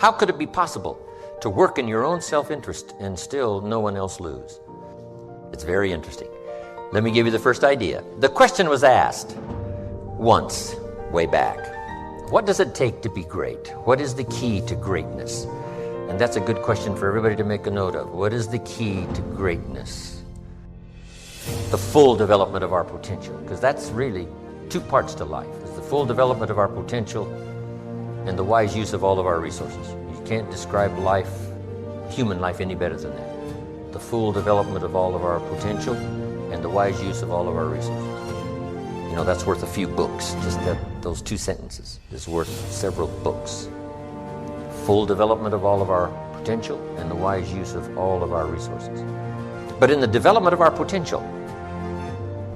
How could it be possible to work in your own self-interest and still no one else lose? It's very interesting. Let me give you the first idea. The question was asked once, way back. What does it take to be great? What is the key to greatness? And that's a good question for everybody to make a note of. What is the key to greatness? The full development of our potential, because that's really two parts to life. It's the full development of our potential and the wise use of all of our resources. You can't describe life, human life, any better than that. The full development of all of our potential and the wise use of all of our resources. You know, that's worth a few books. Just those two sentences is worth several books. Full development of all of our potential and the wise use of all of our resources. But in the development of our potential,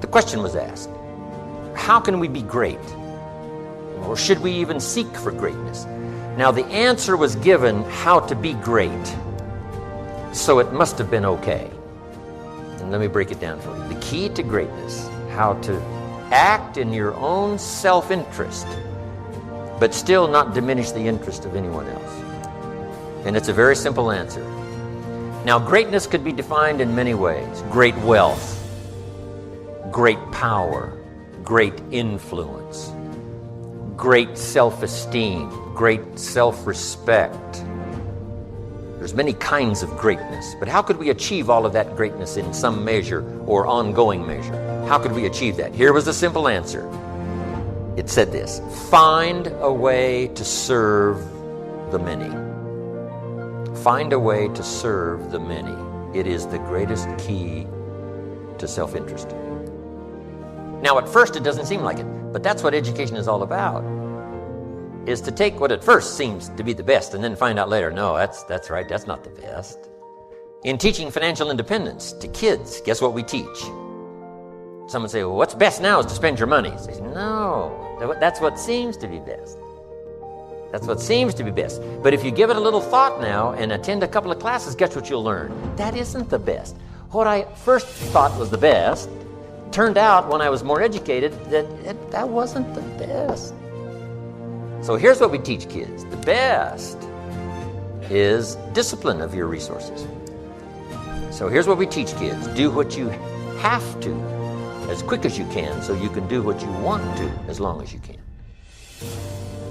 the question was asked, how can we be great? Or should we even seek for greatness? Now the answer was given, how to be great. So it must have been okay. And let me break it down for you. The key to greatness, how to act in your own self-interest, but still not diminish the interest of anyone else. And it's a very simple answer. Now, greatness could be defined in many ways. Great wealth, great power, great influence, great self-esteem, great self-respect. There's many kinds of greatness, but how could we achieve all of that greatness in some measure or ongoing measure? How could we achieve that? Here was the simple answer. It said this: find a way to serve the many. Find a way to serve the many. It is the greatest key to self-interest. Now, at first it doesn't seem like it, but that's what education is all about, is to take what at first seems to be the best and then find out later, no, that's right, that's not the best. In teaching financial independence to kids, guess what we teach? Someone say, well, what's best now is to spend your money. Say, no, that's what seems to be best. That's what seems to be best. But if you give it a little thought now and attend a couple of classes, guess what you'll learn? That isn't the best. What I first thought was the best turned out, when I was more educated, that wasn't the best. So here's what we teach kids. The best is discipline of your resources. So here's what we teach kids. Do what you have to as quick as you can so you can do what you want to as long as you can.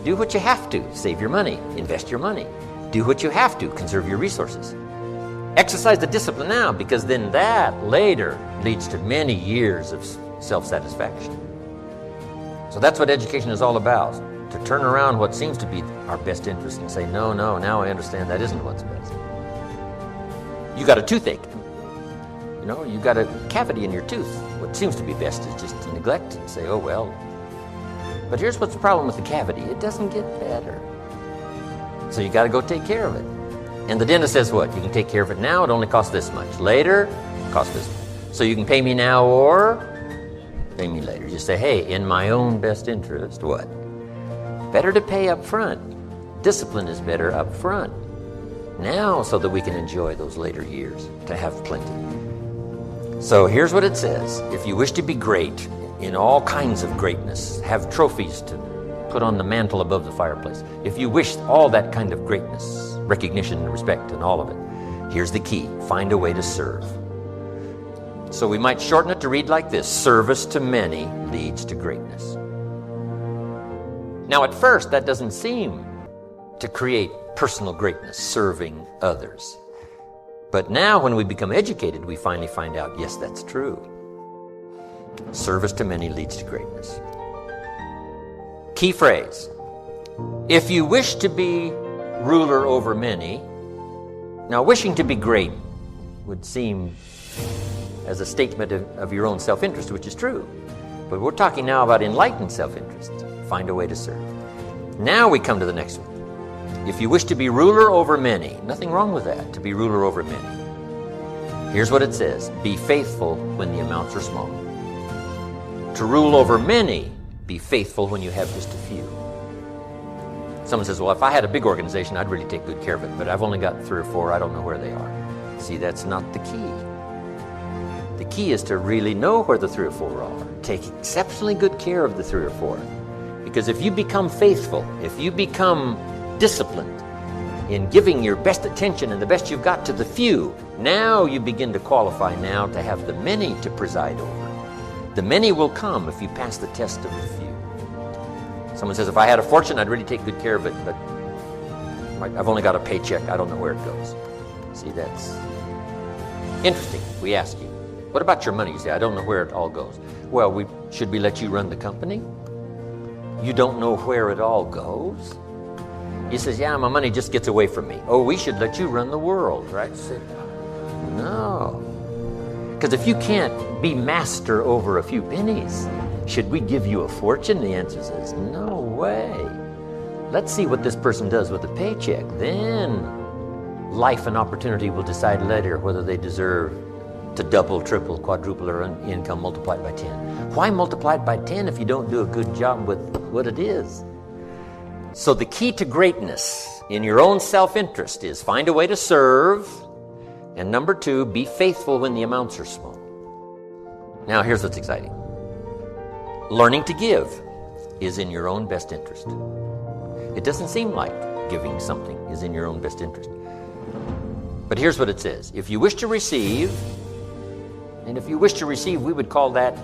Do what you have to. Save your money. Invest your money. Do what you have to. Conserve your resources. Exercise the discipline now, because then that later leads to many years of self-satisfaction. So that's what education is all about, to turn around what seems to be our best interest and say, no, now I understand that isn't what's best. You got a toothache. You know, you got a cavity in your tooth. What seems to be best is just to neglect and say, oh, well. But here's what's the problem with the cavity. It doesn't get better. So you got to go take care of it. And the dentist says what? You can take care of it now, it only costs this much. Later, it costs this much. So you can pay me now or pay me later. You say, hey, in my own best interest, what? Better to pay up front. Discipline is better up front. Now, so that we can enjoy those later years, to have plenty. So here's what it says. If you wish to be great in all kinds of greatness, have trophies to put on the mantle above the fireplace. If you wish all that kind of greatness, recognition and respect and all of it, here's the key. Find a way to serve. So we might shorten it to read like this: service to many leads to greatness. Now at first that doesn't seem to create personal greatness, serving others. But now when we become educated, we finally find out, yes, that's true. Service to many leads to greatness. Key phrase: if you wish to be ruler over many. Now, wishing to be great would seem as a statement of your own self-interest, which is true. But we're talking now about enlightened self-interest. Find a way to serve. Now we come to the next one. If you wish to be ruler over many, nothing wrong with that, to be ruler over many. Here's what it says: be faithful when the amounts are small. To rule over many, be faithful when you have just a few. Someone says, well, if I had a big organization, I'd really take good care of it, but I've only got 3 or 4, I don't know where they are. See, that's not the key. The key is to really know where the 3 or 4 are. Take exceptionally good care of the 3 or 4. Because if you become faithful, if you become disciplined, in giving your best attention and the best you've got to the few, now you begin to qualify now to have the many to preside over. The many will come if you pass the test of the few. Someone says, if I had a fortune, I'd really take good care of it, but I've only got a paycheck. I don't know where it goes. See, that's interesting. We ask you, what about your money? You say, I don't know where it all goes. Well, should we let you run the company? You don't know where it all goes? He says, yeah, my money just gets away from me. Oh, we should let you run the world, right? Say, no. Because if you can't be master over a few pennies, should we give you a fortune? The answer is no way. Let's see what this person does with the paycheck. Then life and opportunity will decide later whether they deserve to double, triple, quadruple their income multiplied by 10. Why multiply it by 10 if you don't do a good job with what it is? So the key to greatness in your own self-interest is find a way to serve, and number 2, be faithful when the amounts are small. Now here's what's exciting. Learning to give is in your own best interest. It doesn't seem like giving something is in your own best interest. But here's what it says. If you wish to receive, and if you wish to receive, we would call that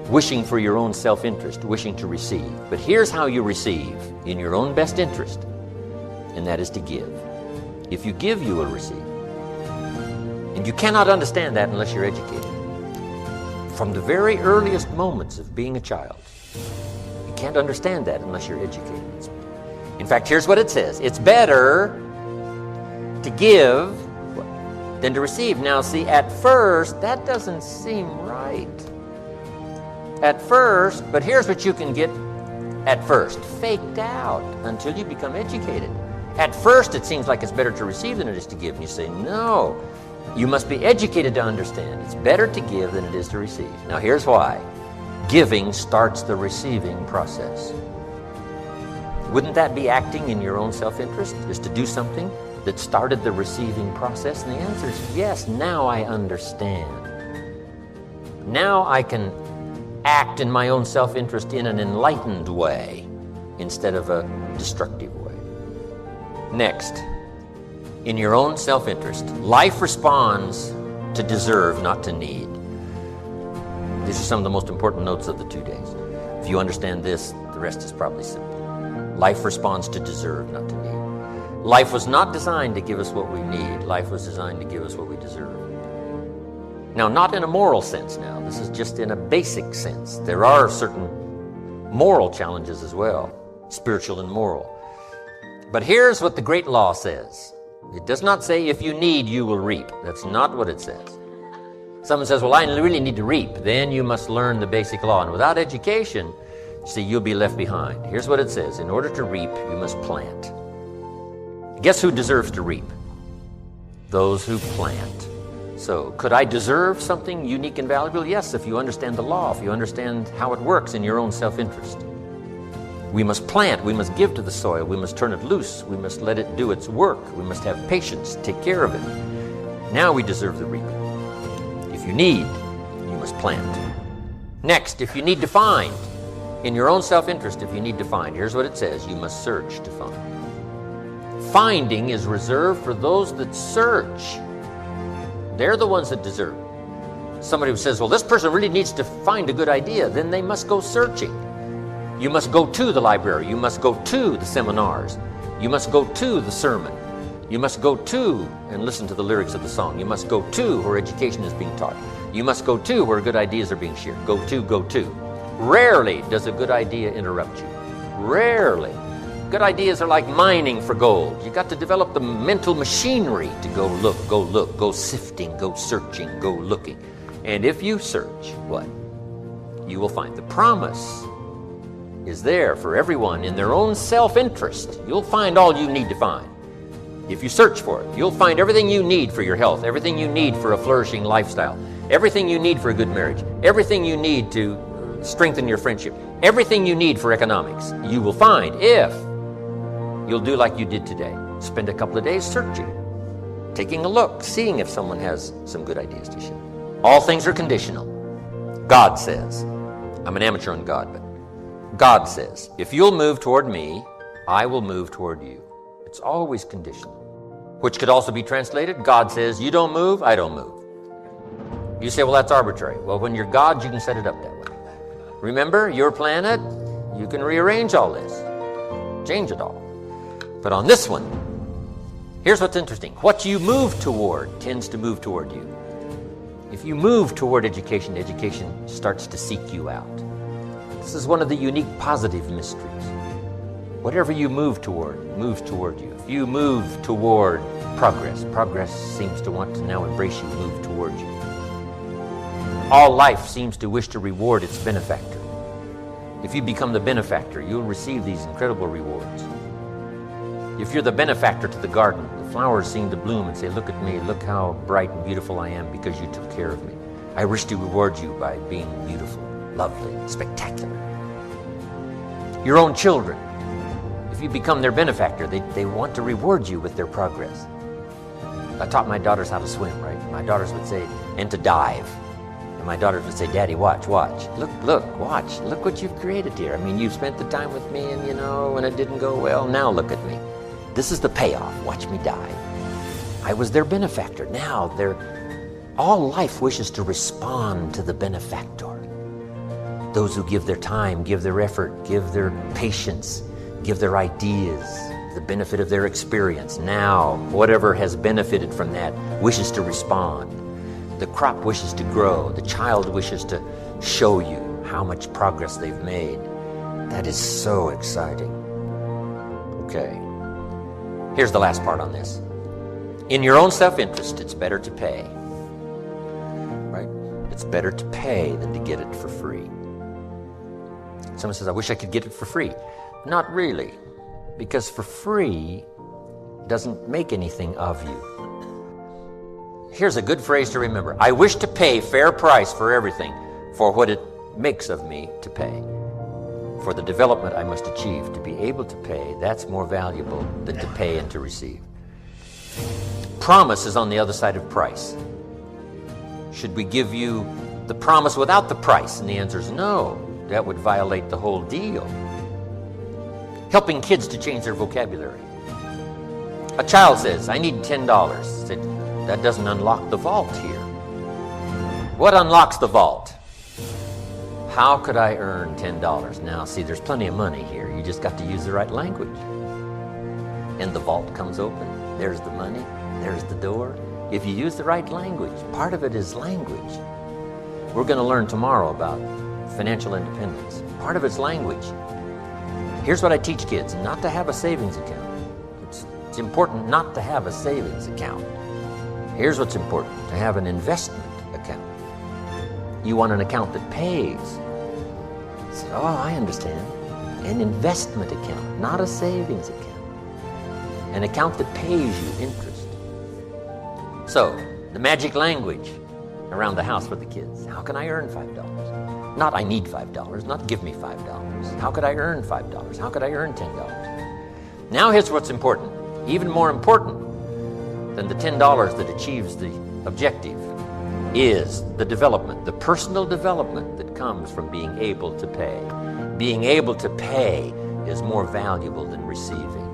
wishing for your own self-interest, wishing to receive. But here's how you receive in your own best interest, and that is to give. If you give, you will receive. And you cannot understand that unless you're educated. From the very earliest moments of being a child, you can't understand that unless you're educated. In fact, here's what it says. It's better to give than to receive. Now, see, at first, that doesn't seem right. At first, but here's what you can get at first. Faked out until you become educated. At first, it seems like it's better to receive than it is to give. And you say, no, you must be educated to understand. It's better to give than it is to receive. Now, here's why. Giving starts the receiving process. Wouldn't that be acting in your own self-interest, is to do something that started the receiving process? And the answer is yes. Now I understand. Now I can act in my own self-interest in an enlightened way instead of a destructive way. Next, in your own self-interest, life responds to deserve, not to need. These are some of the most important notes of the 2 days. If you understand this, the rest is probably simple. Life responds to deserve, not to need. Life was not designed to give us what we need. Life was designed to give us what we deserve. Now, not in a moral sense now. This is just in a basic sense. There are certain moral challenges as well, spiritual and moral. But here's what the great law says. It does not say if you need, you will reap. That's not what it says. Someone says, well, I really need to reap. Then you must learn the basic law. And without education, see, you'll be left behind. Here's what it says. In order to reap, you must plant. Guess who deserves to reap? Those who plant. So, could I deserve something unique and valuable? Yes, if you understand the law, if you understand how it works in your own self-interest. We must plant, we must give to the soil, we must turn it loose, we must let it do its work, we must have patience, take care of it. Now we deserve the reaping. If you need, you must plant. Next, if you need to find, in your own self-interest, if you need to find, here's what it says, you must search to find. Finding is reserved for those that search. They're the ones that deserve. Somebody who says, well, this person really needs to find a good idea, then they must go searching. You must go to the library. You must go to the seminars. You must go to the sermon. You must go to and listen to the lyrics of the song. You must go to where education is being taught. You must go to where good ideas are being shared. Go to, go to. Rarely does a good idea interrupt you. Rarely. Good ideas are like mining for gold. You got to develop the mental machinery to go look, go sifting, go searching, go looking. And if you search, what? You will find the promise is there for everyone in their own self-interest. You'll find all you need to find. If you search for it, you'll find everything you need for your health, everything you need for a flourishing lifestyle, everything you need for a good marriage, everything you need to strengthen your friendship, everything you need for economics. You will find if you'll do like you did today. Spend a couple of days searching, taking a look, seeing if someone has some good ideas to share. All things are conditional. God says, I'm an amateur on God, but God says, if you'll move toward me, I will move toward you. It's always conditional. Which could also be translated, God says, you don't move, I don't move. You say, well, that's arbitrary. Well, when you're God, you can set it up that way. Remember, your planet, you can rearrange all this, change it all. But on this one, here's what's interesting. What you move toward tends to move toward you. If you move toward education, education starts to seek you out. This is one of the unique positive mysteries. Whatever you move toward moves toward you. If you move toward progress, progress seems to want to now embrace you, move toward you. All life seems to wish to reward its benefactor. If you become the benefactor, you'll receive these incredible rewards. If you're the benefactor to the garden, the flowers seem to bloom and say, look at me, look how bright and beautiful I am because you took care of me. I wish to reward you by being beautiful, lovely, spectacular. Your own children, if you become their benefactor, they want to reward you with their progress. I taught my daughters how to swim, right? My daughters would say, and to dive. And my daughters would say, Daddy, watch, watch. Look, watch. Look what you've created here. I mean, you've spent the time with me and, when it didn't go well, now look at me. This is the payoff. Watch me dive. I was their benefactor. Now all life wishes to respond to the benefactor. Those who give their time, give their effort, give their patience, give their ideas, the benefit of their experience. Now, whatever has benefited from that wishes to respond. The crop wishes to grow. The child wishes to show you how much progress they've made. That is so exciting. Okay. Here's the last part on this. In your own self-interest, it's better to pay. Right? It's better to pay than to get it for free. Someone says, I wish I could get it for free. Not really, because for free doesn't make anything of you. Here's a good phrase to remember. I wish to pay fair price for everything, for what it makes of me to pay. For the development I must achieve to be able to pay, that's more valuable than to pay and to receive. Promise is on the other side of price. Should we give you the promise without the price? And the answer is no. That would violate the whole deal. Helping kids to change their vocabulary. A child says, I need $10. Said, that doesn't unlock the vault here. What unlocks the vault? How could I earn $10? Now, see, there's plenty of money here. You just got to use the right language. And the vault comes open. There's the money. There's the door. If you use the right language, part of it is language. We're going to learn tomorrow about financial independence. Part of it's language. Here's what I teach kids, not to have a savings account. It's important not to have a savings account. Here's what's important, to have an investment account. You want an account that pays. I said, oh, I understand. An investment account, not a savings account. An account that pays you interest. So, the magic language around the house for the kids. How can I earn $5? Not I need $5, not give me $5. How could I earn $5? How could I earn $10? Now here's what's important. Even more important than the $10 that achieves the objective is the development, the personal development that comes from being able to pay. Being able to pay is more valuable than receiving.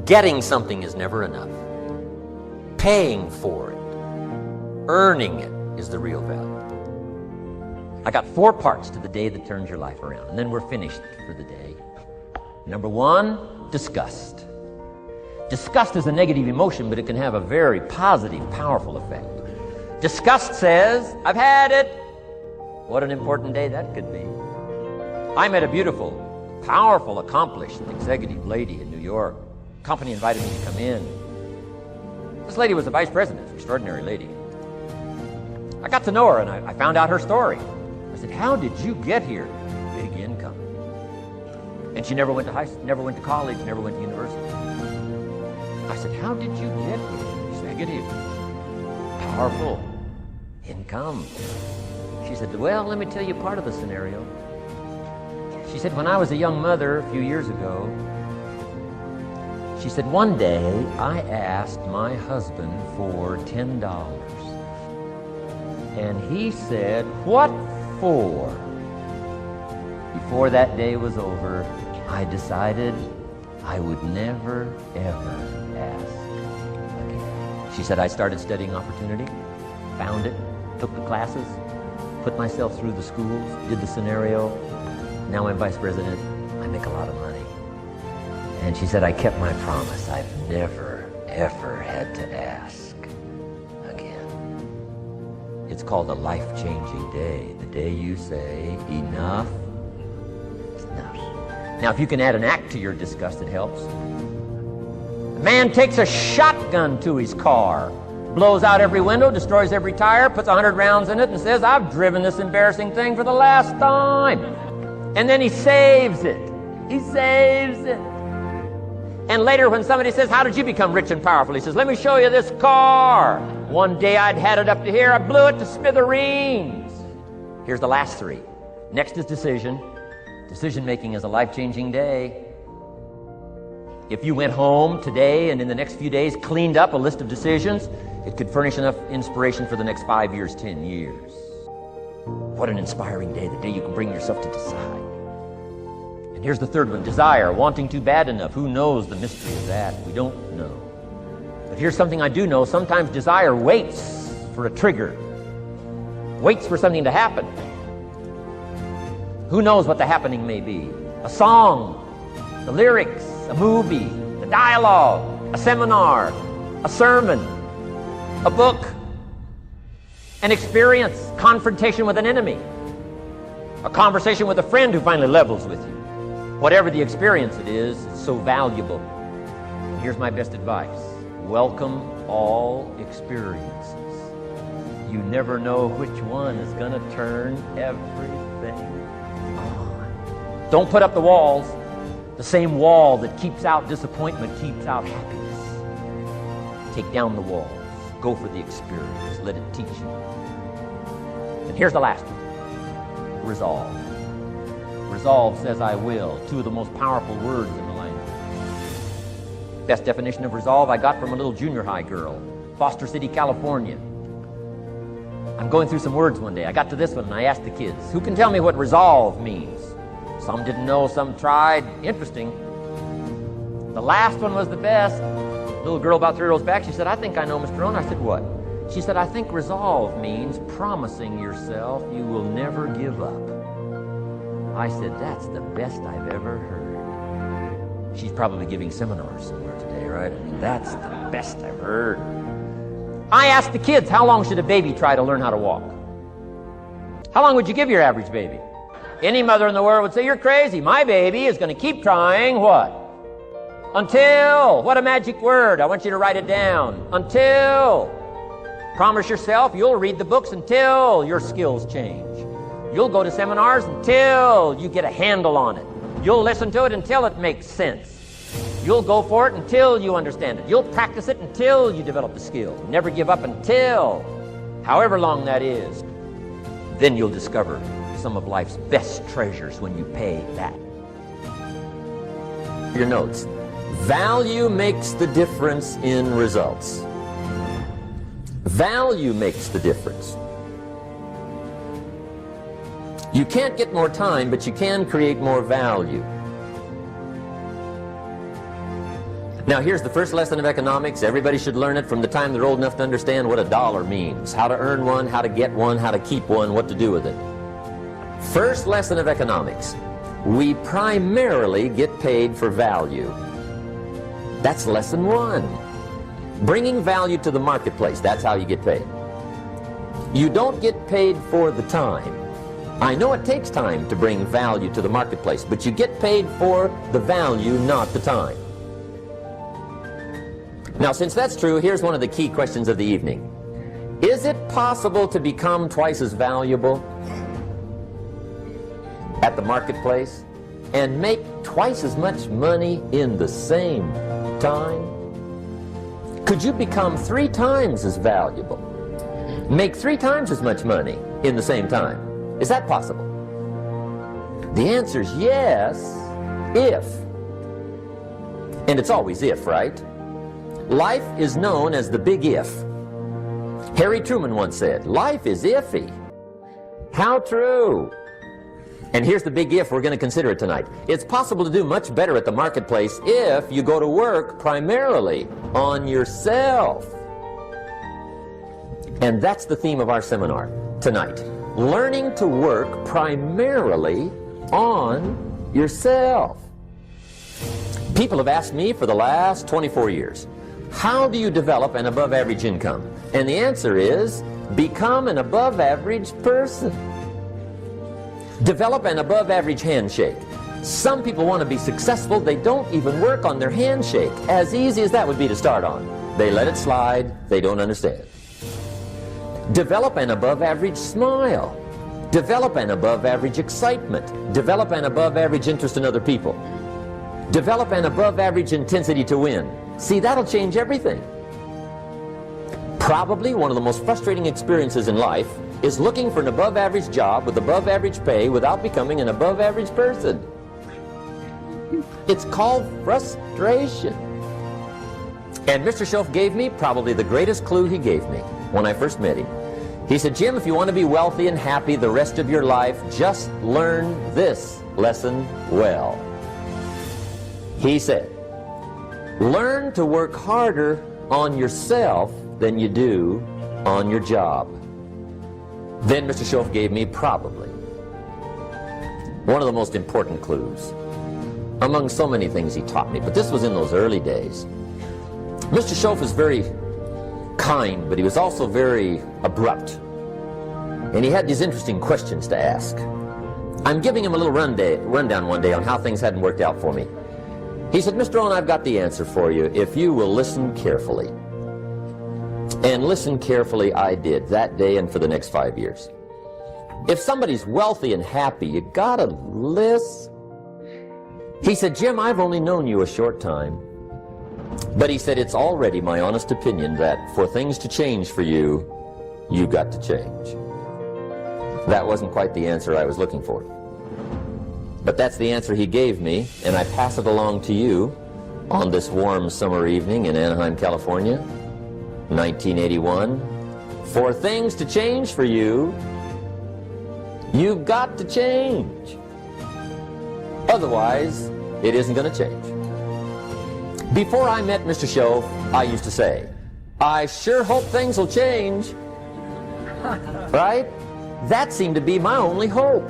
Getting something is never enough. Paying for it, earning it, is the real value. I got 4 parts to the day that turns your life around, and then we're finished for the day. Number 1, disgust. Disgust is a negative emotion, but it can have a very positive, powerful effect. Disgust says, I've had it. What an important day that could be. I met a beautiful, powerful, accomplished executive lady in New York. Company invited me to come in. This lady was the vice president, an extraordinary lady. I got to know her, and I found out her story. I said, how did you get here? Big income. And she never went to never went to college, never went to university. I said, how did you get here? Executive, powerful, income. She said, well, let me tell you part of the scenario. She said, when I was a young mother a few years ago, she said, one day I asked my husband for $10. And he said, what for? Before that day was over, I decided I would never, ever ask again. She said, I started studying opportunity, found it, took the classes, put myself through the schools, did the scenario. Now I'm vice president. I make a lot of money. And she said, I kept my promise. I've never, ever had to ask again. It's called a life-changing day. The day you say, enough is enough. Now, if you can add an act to your disgust, it helps. The man takes a shotgun to his car, blows out every window, destroys every tire, puts 100 rounds in it, and says, I've driven this embarrassing thing for the last time. And then he saves it. He saves it. And later when somebody says, how did you become rich and powerful? He says, let me show you this car. One day I'd had it up to here. I blew it to smithereens. Here's the last three. Next is decision. Decision making is a life-changing day. If you went home today and in the next few days cleaned up a list of decisions, it could furnish enough inspiration for the next 5 years, 10 years. What an inspiring day, the day you can bring yourself to decide. And here's the third one, desire, wanting too bad enough. Who knows the mystery of that? We don't know. But here's something I do know. Sometimes desire waits for a trigger, waits for something to happen. Who knows what the happening may be? A song, the lyrics, a movie, the dialogue, a seminar, a sermon, a book, an experience, confrontation with an enemy, a conversation with a friend who finally levels with you. Whatever the experience it is, it's so valuable. And here's my best advice. Welcome all experiences. You never know which one is going to turn everything on. Don't put up the walls. The same wall that keeps out disappointment keeps out happiness. Take down the walls. Go for the experience. Let it teach you. And here's the last one. Resolve. Resolve says I will. Two of the most powerful words in the language. Best definition of resolve I got from a little junior high girl, Foster City, California. I'm going through some words one day. I got to this one and I asked the kids, who can tell me what resolve means? Some didn't know, some tried. Interesting. The last one was the best. Little girl about 3 rows back, she said, I think I know, Mr. Rohn. I said, what? She said, I think resolve means promising yourself you will never give up. I said, that's the best I've ever heard. She's probably giving seminars somewhere today, right? I mean, that's the best I've heard. I asked the kids, how long should a baby try to learn how to walk? How long would you give your average baby? Any mother in the world would say, you're crazy. My baby is going to keep trying, what? Until, what a magic word. I want you to write it down. Until. Promise yourself you'll read the books until your skills change. You'll go to seminars until you get a handle on it. You'll listen to it until it makes sense. You'll go for it until you understand it. You'll practice it until you develop the skills. Never give up until, however long that is. Then you'll discover some of life's best treasures when you pay that. Your notes. Value makes the difference in results. Value makes the difference. You can't get more time, but you can create more value. Now here's the first lesson of economics. Everybody should learn it from the time they're old enough to understand what a dollar means, how to earn one, how to get one, how to keep one, what to do with it. First lesson of economics. We primarily get paid for value. That's lesson one. Bringing value to the marketplace, that's how you get paid. You don't get paid for the time. I know it takes time to bring value to the marketplace, but you get paid for the value, not the time. Now, since that's true, here's one of the key questions of the evening. Is it possible to become twice as valuable at the marketplace and make twice as much money in the same time? Could you become 3 times as valuable, make 3 times as much money in the same time? Is that possible? The answer is yes, if. And it's always if, right? Life is known as the big if. Harry Truman once said, life is iffy. How true. And here's the big if we're going to consider it tonight. It's possible to do much better at the marketplace if you go to work primarily on yourself. And that's the theme of our seminar tonight. Learning to work primarily on yourself. People have asked me for the last 24 years, how do you develop an above average income? And the answer is, become an above average person. Develop an above average handshake. Some people want to be successful, they don't even work on their handshake. As easy as that would be to start on. They let it slide, they don't understand. Develop an above average smile. Develop an above average excitement. Develop an above average interest in other people. Develop an above average intensity to win. See, that'll change everything. Probably one of the most frustrating experiences in life is looking for an above average job with above average pay without becoming an above average person. It's called frustration. And Mr. Schoaf gave me probably the greatest clue he gave me when I first met him. He said, Jim, if you want to be wealthy and happy the rest of your life, just learn this lesson well. He said, learn to work harder on yourself than you do on your job. Then Mr. Schoaf gave me probably one of the most important clues among so many things he taught me, but this was in those early days. Mr. Schoaf was very kind, but he was also very abrupt. And he had these interesting questions to ask. I'm giving him a little rundown one day on how things hadn't worked out for me. He said, Mr. Rohn, I've got the answer for you if you will listen carefully. And listen carefully I did that day and for the next 5 years. If somebody's wealthy and happy, you gotta listen. He said, Jim, I've only known you a short time. But he said, it's already my honest opinion that for things to change for you, you've got to change. That wasn't quite the answer I was looking for. But that's the answer he gave me, and I pass it along to you on this warm summer evening in Anaheim, California, 1981. For things to change for you, you've got to change. Otherwise, it isn't going to change. Before I met Mr. Schoaf, I used to say, I sure hope things will change. Right? That seemed to be my only hope.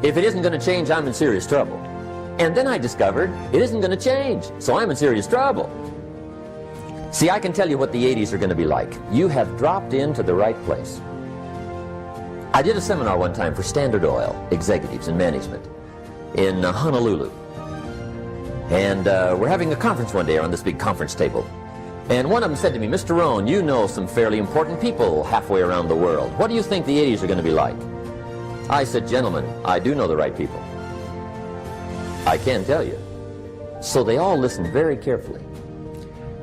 If it isn't going to change, I'm in serious trouble. And then I discovered it isn't going to change, so I'm in serious trouble. See, I can tell you what the 80s are going to be like. You have dropped into the right place. I did a seminar one time for Standard Oil executives and management in Honolulu. And we're having a conference one day on this big conference table. And one of them said to me, Mr. Rohn, you know some fairly important people halfway around the world. What do you think the 80s are going to be like? I said, gentlemen, I do know the right people. I can tell you. So they all listened very carefully.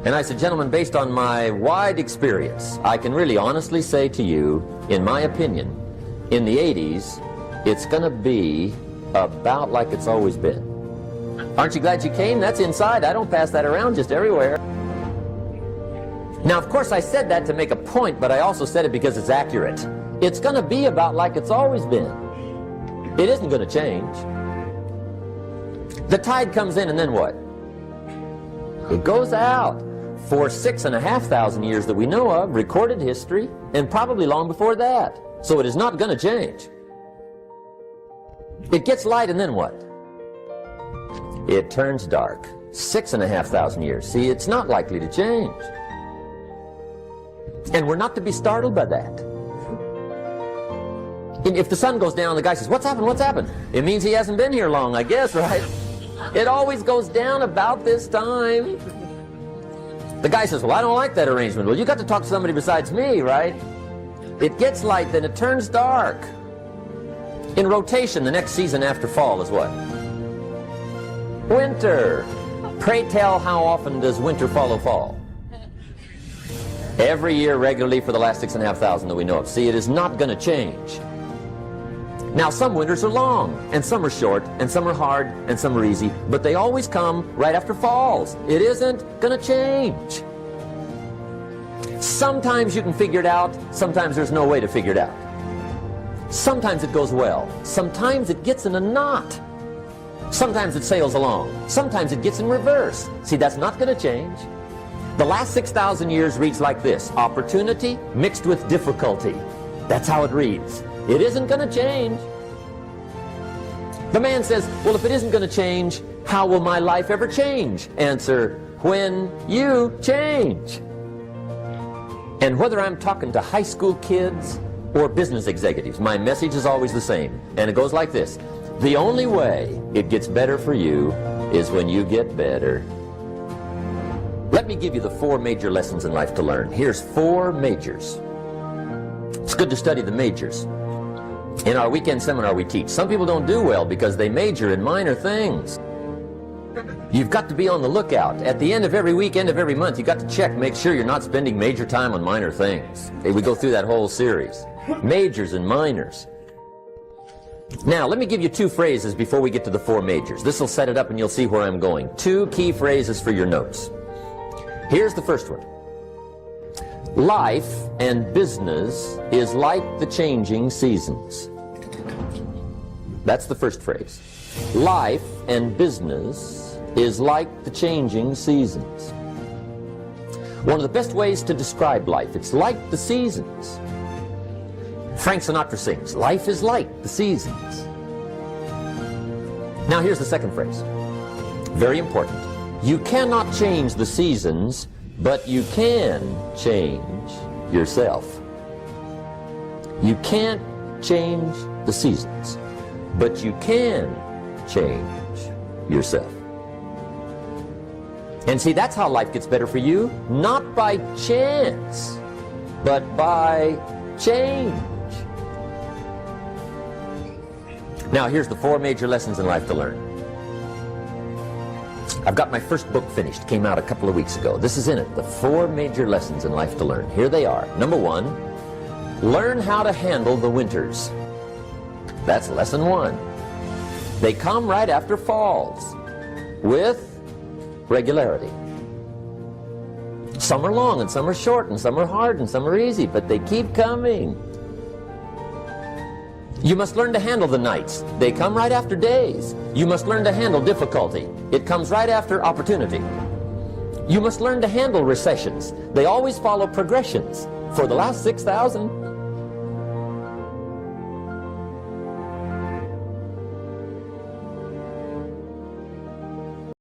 And I said, gentlemen, based on my wide experience, I can really honestly say to you, in my opinion, in the 80s, it's going to be about like it's always been. Aren't you glad you came? That's inside. I don't pass that around just everywhere. Now, of course, I said that to make a point, but I also said it because it's accurate. It's going to be about like it's always been. It isn't going to change. The tide comes in and then what? It goes out. For 6,500 years that we know of, recorded history, and probably long before that. So it is not going to change. It gets light and then what? It turns dark. 6,500 years. See, it's not likely to change. And we're not to be startled by that. And if the sun goes down, the guy says, what's happened, what's happened? It means he hasn't been here long, I guess, right? It always goes down about this time. The guy says, well, I don't like that arrangement. Well, you got to talk to somebody besides me, right? It gets light, then it turns dark. In rotation, the next season after fall is what? Winter. Pray tell, how often does winter follow fall? Every year regularly for the last 6,500 that we know of. See, it is not going to change. Now, some winters are long, and some are short, and some are hard, and some are easy, but they always come right after falls. It isn't going to change. Sometimes you can figure it out, sometimes there's no way to figure it out. Sometimes it goes well. Sometimes it gets in a knot. Sometimes it sails along. Sometimes it gets in reverse. See, that's not going to change. The last 6,000 years reads like this: opportunity mixed with difficulty. That's how it reads. It isn't going to change. The man says, well, if it isn't going to change, how will my life ever change? Answer, when you change. And whether I'm talking to high school kids or business executives, my message is always the same. And it goes like this: the only way it gets better for you is when you get better. Let me give you the 4 major lessons in life to learn. Here's 4 majors. It's good to study the majors. In our weekend seminar we teach, some people don't do well because they major in minor things. You've got to be on the lookout. At the end of every week, end of every month, you've got to check, make sure you're not spending major time on minor things. We go through that whole series. Majors and minors. Now, let me give you 2 phrases before we get to the 4 majors. This will set it up and you'll see where I'm going. 2 key phrases for your notes. Here's the first one. Life and business is like the changing seasons. That's the first phrase. Life and business is like the changing seasons. One of the best ways to describe life, it's like the seasons. Frank Sinatra sings, life is like the seasons. Now here's the second phrase. Very important. You cannot change the seasons, but you can change yourself. You can't change the seasons, but you can change yourself. And see, that's how life gets better for you, not by chance, but by change. Now, here's the 4 major lessons in life to learn. I've got my first book finished, came out a couple of weeks ago. This is in it, the 4 major lessons in life to learn. Here they are. Number 1, learn how to handle the winters. That's lesson 1. They come right after falls, with regularity. Some are long and some are short and some are hard and some are easy, but they keep coming. You must learn to handle the nights. They come right after days. You must learn to handle difficulty. It comes right after opportunity. You must learn to handle recessions. They always follow progressions. For the last 6,000